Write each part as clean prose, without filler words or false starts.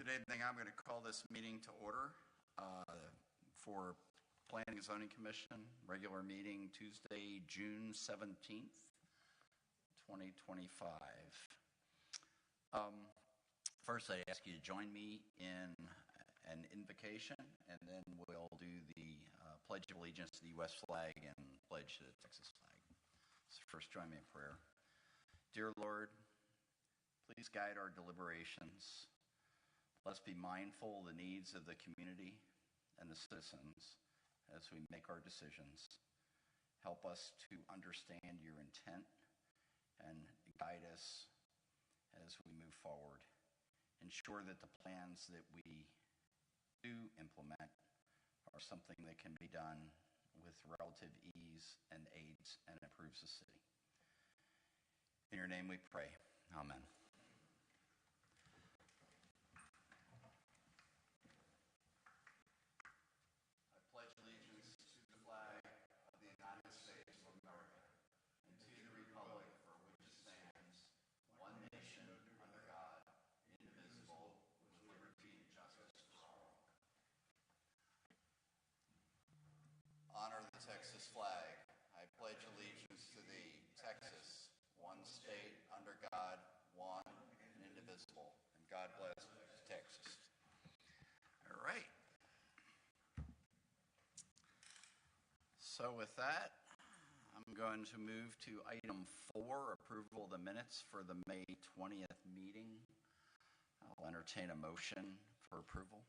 Good evening. I'm going to call this meeting to order for Planning and Zoning Commission, regular meeting Tuesday, June 17th, 2025. First, I ask you to join me in an invocation, and then we'll do the Pledge of Allegiance to the U.S. flag and pledge to the Texas flag. So first, join me in prayer. Dear Lord, please guide our deliberations. Let's be mindful of the needs of the community and the citizens as we make our decisions. Help us to understand your intent and guide us as we move forward. Ensure that the plans that we do implement are something that can be done with relative ease and aids and improves the city. In your name we pray. Amen. I pledge allegiance to the flag of the United States of America and to the republic for which it stands, one nation under God, indivisible, with liberty and justice for all. Honor the Texas flag. I pledge allegiance to thee, Texas, one state under God, one and indivisible. And God bless Texas. All right. So with that, I'm going to move to item 4, approval of the minutes for the May 20th meeting. I'll entertain a motion for approval.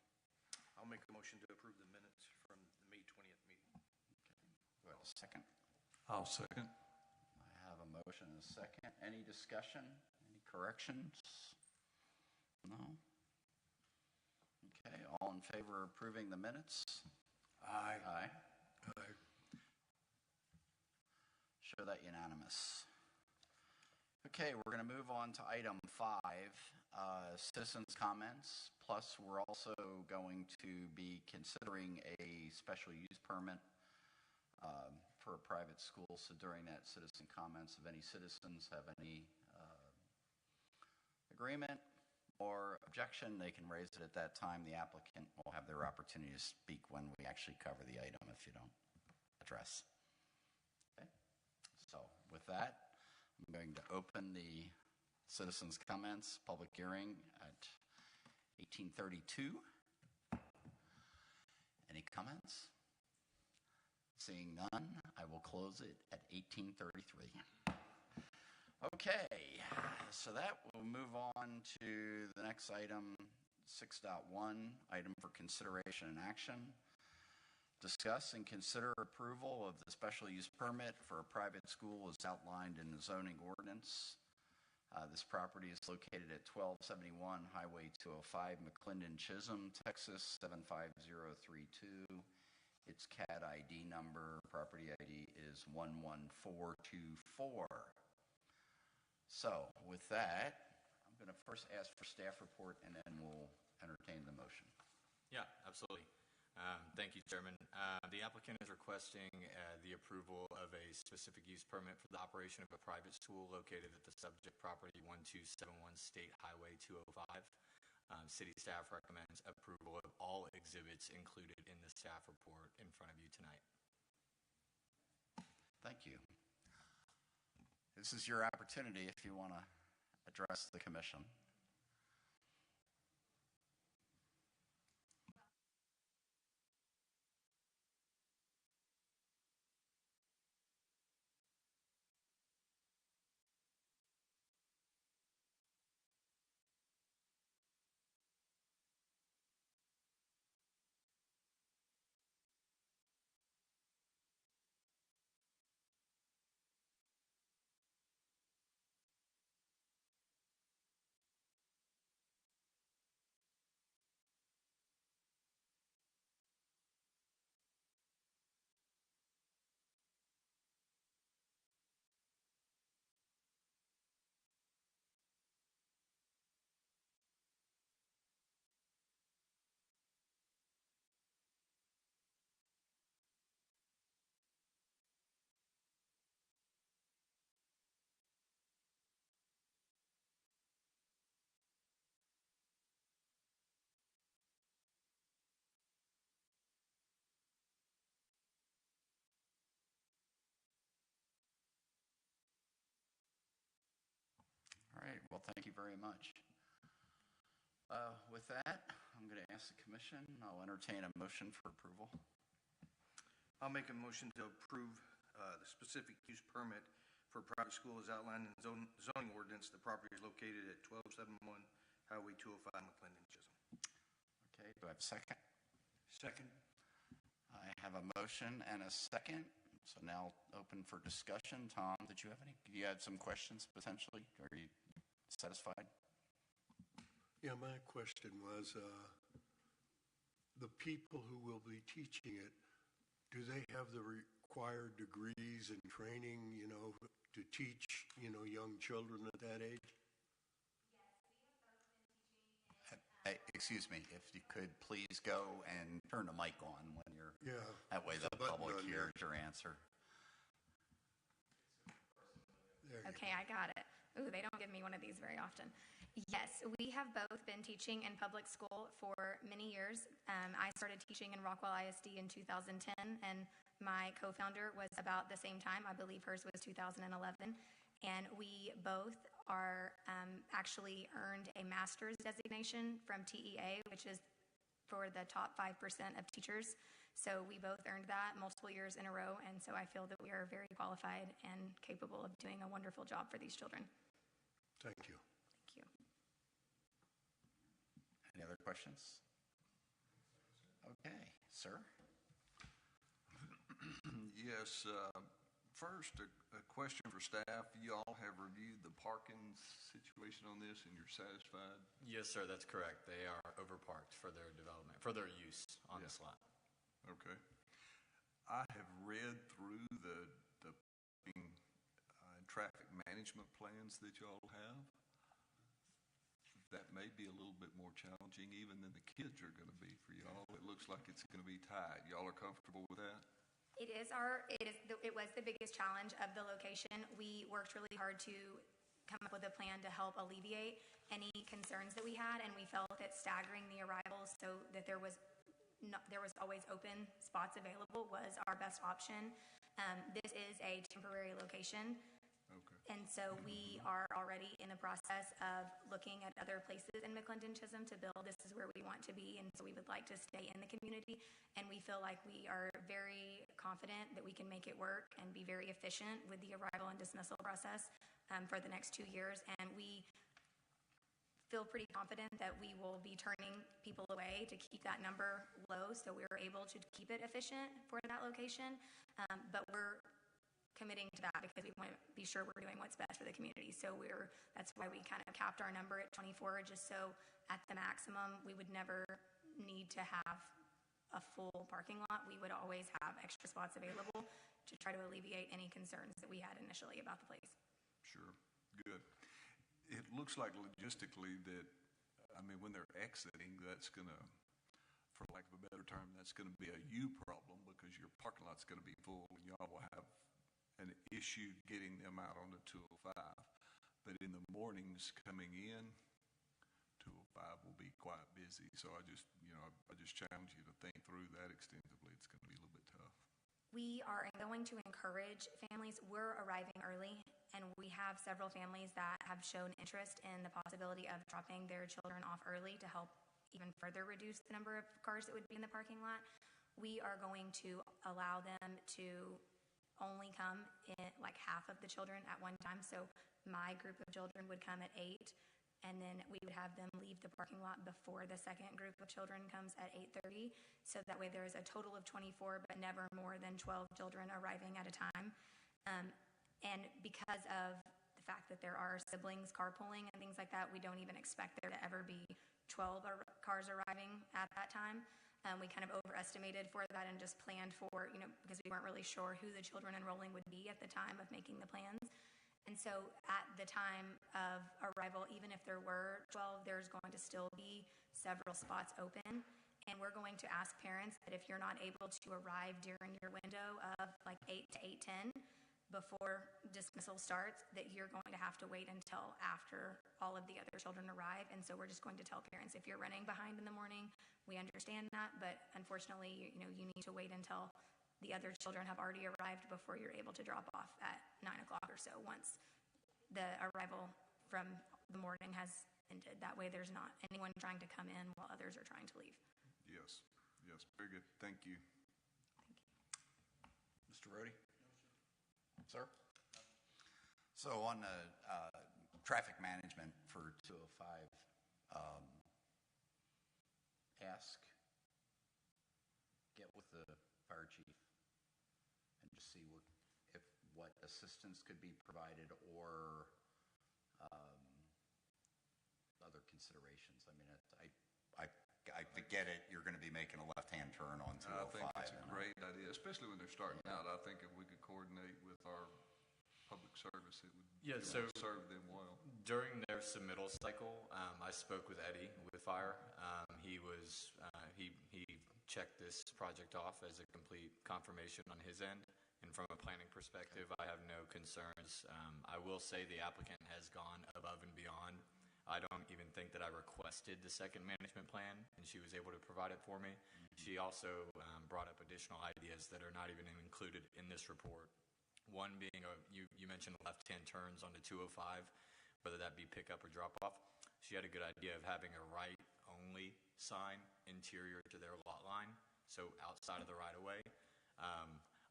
I'll make a motion to approve the minutes from the May 20th meeting. Okay. Do I have a second? I'll second. I have a motion and a second. Any discussion? Any corrections? No? Okay. All in favor of approving the minutes? Aye. Aye. Aye. Show that unanimous. Okay, we're going to move on to item 5, citizens' comments. Plus, we're also going to be considering a special use permit for a private school. So during that citizen comments, if any citizens have any agreement or objection, they can raise it at that time. The applicant will have their opportunity to speak when we actually cover the item if you don't address. Okay. So with that, I'm going to open the citizens' comments public hearing at 1832. Any comments? Seeing none, I will close it at 1833. Okay, so that will move on to the next item, 6.1, item for consideration and action. Discuss and consider approval of the special use permit for a private school as outlined in the zoning ordinance. This property is located at 1271 Highway 205, McLendon-Chisholm, Texas, 75032. Its CAD ID number, property ID, is 11424. So, with that, I'm going to first ask for staff report and then we'll entertain the motion. Yeah, absolutely. Thank you, Chairman. The applicant is requesting the approval of a specific use permit for the operation of a private school located at the subject property 1271 State Highway 205. City staff recommends approval of all exhibits included in the staff report in front of you tonight. Thank you. This is your opportunity if you want to address the commission. well, thank you very much. With that, I'm going to ask the commission. I'll entertain a motion for approval. I'll make a motion to approve the specific use permit for a private school as outlined in zoning ordinance. The property is located at 1271 Highway 205, McLendon-Chisholm. Okay, do I have a second? Second. I have a motion and a second. So now open for discussion. Tom, did you have any? You had some questions potentially? Are you satisfied? Yeah, my question was, the people who will be teaching it, do they have the required degrees and training, to teach, young children at that age? Excuse me, if you could please go and turn the mic on when you're, Yeah. that way the button public on hears there. your answer. There you Okay, I got it. Ooh, they don't give me one of these very often. Yes, we have both been teaching in public school for many years. I started teaching in Rockwell ISD in 2010, and my co-founder was about the same time. I believe hers was 2011. And we both are actually earned a master's designation from TEA, which is for the top 5% of teachers. So we both earned that multiple years in a row, and so I feel that we are very qualified and capable of doing a wonderful job for these children. Thank you. Thank you. Any other questions? Okay, sir. Yes, first, a question for staff. You all have reviewed the parking situation on this and you're satisfied? Yes, sir, that's correct. They are overparked for their development, for their use on this lot. Okay. I have read through the traffic management plans that y'all have. That may be a little bit more challenging even than the kids are going to be for y'all. It looks like it's going to be tight. Y'all are comfortable with that? It was the biggest challenge of the location. We worked really hard to come up with a plan to help alleviate any concerns that we had, and we felt that staggering the arrivals so that there was always open spots available was our best option. This is a temporary location. Okay. And so we are already in the process of looking at other places in McLendon-Chisholm to build. This is where we want to be, and so we would like to stay in the community. And we feel like we are very confident that we can make it work and be very efficient with the arrival and dismissal process for the next 2 years. And we feel pretty confident that we will be turning people away to keep that number low, so we're able to keep it efficient for that location. But we're committing to that because we want to be sure we're doing what's best for the community. So that's why we kind of capped our number at 24, just so at the maximum we would never need to have a full parking lot. We would always have extra spots available to try to alleviate any concerns that we had initially about the place. Sure. Good. It looks like logistically that, when they're exiting, that's going to, for lack of a better term, that's going to be a you problem because your parking lot's going to be full and y'all will have an issue getting them out onto 205. But in the mornings coming in, 205 will be quite busy. So I just challenge you to think through that extensively. It's going to be a little bit tough. We are going to encourage families. We're arriving early, and we have several families that have shown interest in the possibility of dropping their children off early to help even further reduce the number of cars that would be in the parking lot. We are going to allow them to only come in like half of the children at one time. So my group of children would come at 8, and then we would have them leave the parking lot before the second group of children comes at 8:30. So that way there is a total of 24, but never more than 12 children arriving at a time. And because of the fact that there are siblings carpooling and things like that, we don't even expect there to ever be 12 cars arriving at that time. We kind of overestimated for that and just planned for, because we weren't really sure who the children enrolling would be at the time of making the plans. And so at the time of arrival, even if there were 12, there's going to still be several spots open. And we're going to ask parents that if you're not able to arrive during your window of like 8 to 8:10 before dismissal starts, that you're going to have to wait until after all of the other children arrive. And so we're just going to tell parents, if you're running behind in the morning, we understand that, but unfortunately, you need to wait until the other children have already arrived before you're able to drop off at 9 o'clock or so, once the arrival from the morning has ended. That way there's not anyone trying to come in while others are trying to leave. Yes, yes, very good. Thank you. Mr. Rhodey? Sir? So on the traffic management for 205, get with the fire chief and just see what assistance could be provided or other considerations. I mean, I get it. You're going to be making a left-hand turn on 205. I think it's a great idea, especially when they're starting out. I think if we could coordinate with our public service, it would serve them well. During their submittal cycle, I spoke with Eddie with Fire. He checked this project off as a complete confirmation on his end. And from a planning perspective, I have no concerns. I will say the applicant has gone above and beyond. I don't even think that I requested the second management plan, and she was able to provide it for me. She also brought up additional ideas that are not even included in this report. One being, you mentioned left-hand turns onto 205, whether that be pickup or drop-off. She had a good idea of having a right-only sign interior to their lot line, so outside of the right-of-way.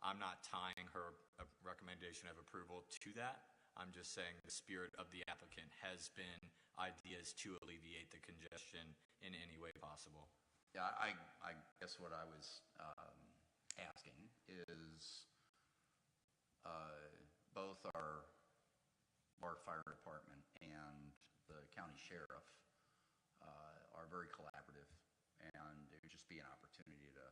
I'm not tying her recommendation of approval to that. I'm just saying the spirit of the applicant has been ideas to alleviate the congestion in any way possible. Yeah, I guess what I was asking is both our fire department and the county sheriff are very collaborative, and it would just be an opportunity to,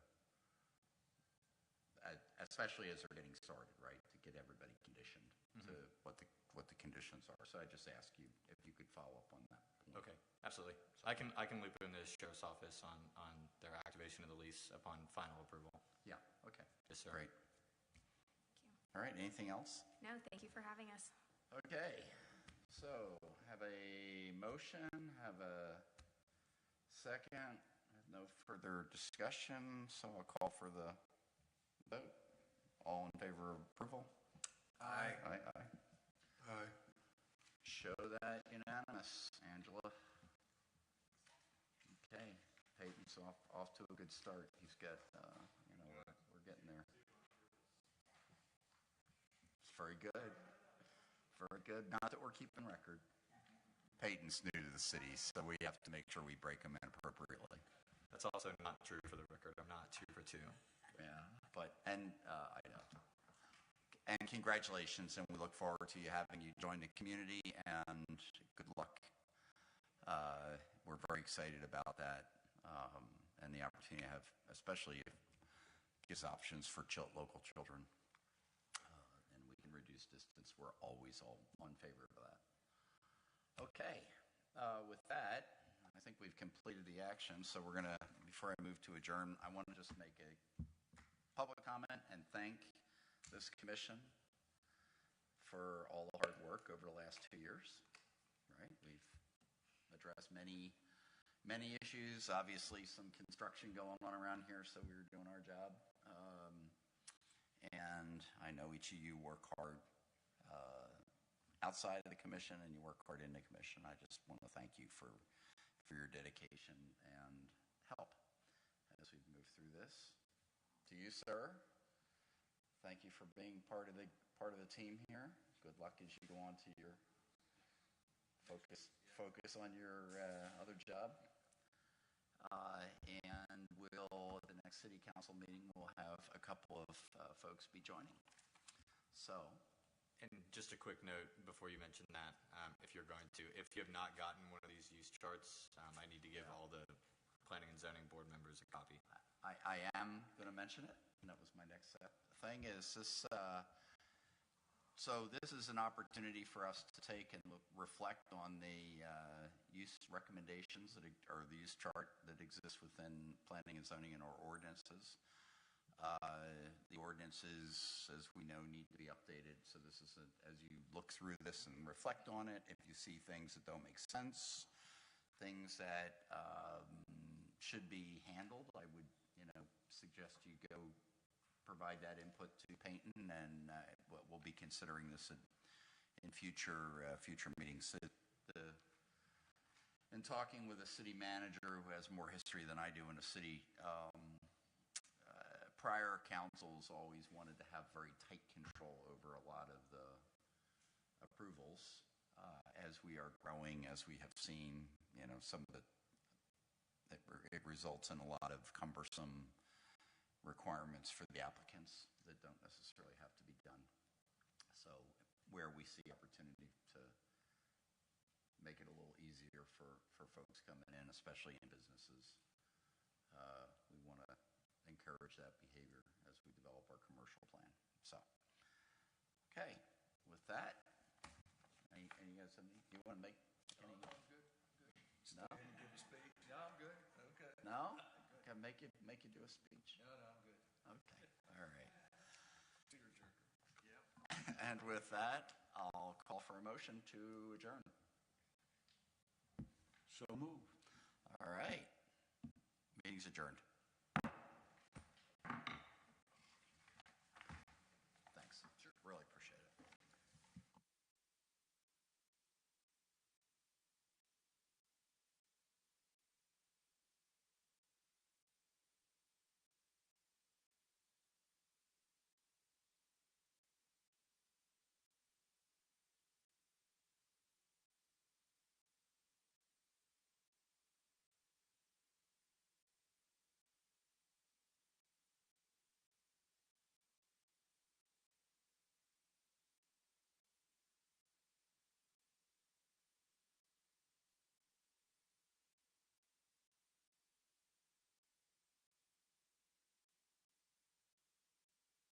especially as they're getting started, right, to get everybody conditioned to what the conditions are. So I just ask you if you could follow up on that point. Okay, absolutely. So I can loop in the sheriff's office on their activation of the lease upon final approval. Yeah, okay. Yes, sir. Great. Thank you. All right, anything else? No, thank you for having us. Okay, so have a motion, have a second, no further discussion, so I'll call for the vote. All in favor of approval? Aye. Aye, aye. Aye. Show that unanimous, Angela. Okay, Peyton's off to a good start. He's got, we're getting there. It's very good. Very good. Not that we're keeping record. Peyton's new to the city, so we have to make sure we break him in appropriately. That's also not true for the record. I'm not 2 for 2. Yeah, and congratulations, and we look forward to having you join the community, and good luck. We're very excited about that, and the opportunity to have, especially if it gives options for local children, and we can reduce distance. We're always all in favor of that. Okay, with that, I think we've completed the action, so we're going to, before I move to adjourn, I want to just make a public comment and thank this commission for all the hard work over the last 2 years. Right, we've addressed many issues. Obviously, some construction going on around here, so we were doing our job. And I know each of you work hard outside of the commission, and you work hard in the commission. I just want to thank you for your dedication and help as we move through this. To you, sir, thank you for being part of the team here. Good luck as you go on to your focus on your other job. And at the next city council meeting, we'll have a couple of folks be joining. So. And just a quick note before you mention that, if you have not gotten one of these use charts, I need to give all the planning and zoning board members a copy. I am going to mention it, and that was my next thing is this. So this is an opportunity for us to take and reflect on the use recommendations or the use chart that exists within planning and zoning and our ordinances. The ordinances, as we know, need to be updated. So this is, as you look through this and reflect on it, if you see things that don't make sense, things that should be handled, I would, suggest you go provide that input to Peyton, and we'll be considering this in future meetings. in talking with a city manager who has more history than I do in a city, prior councils always wanted to have very tight control over a lot of the approvals. As we are growing, as we have seen, some of it results in a lot of cumbersome requirements for the applicants that don't necessarily have to be done. So where we see opportunity to make it a little easier for folks coming in, especially in businesses, we want to encourage that behavior as we develop our commercial plan. So, okay, with that, any you guys have you want to make any? I'm good. No? Give a speech? No, I'm good. Okay. No? Okay, make you do a speech. No, I'm good. Okay, all right. Tearjerker. And with that, I'll call for a motion to adjourn. So moved. All right. Meeting's adjourned.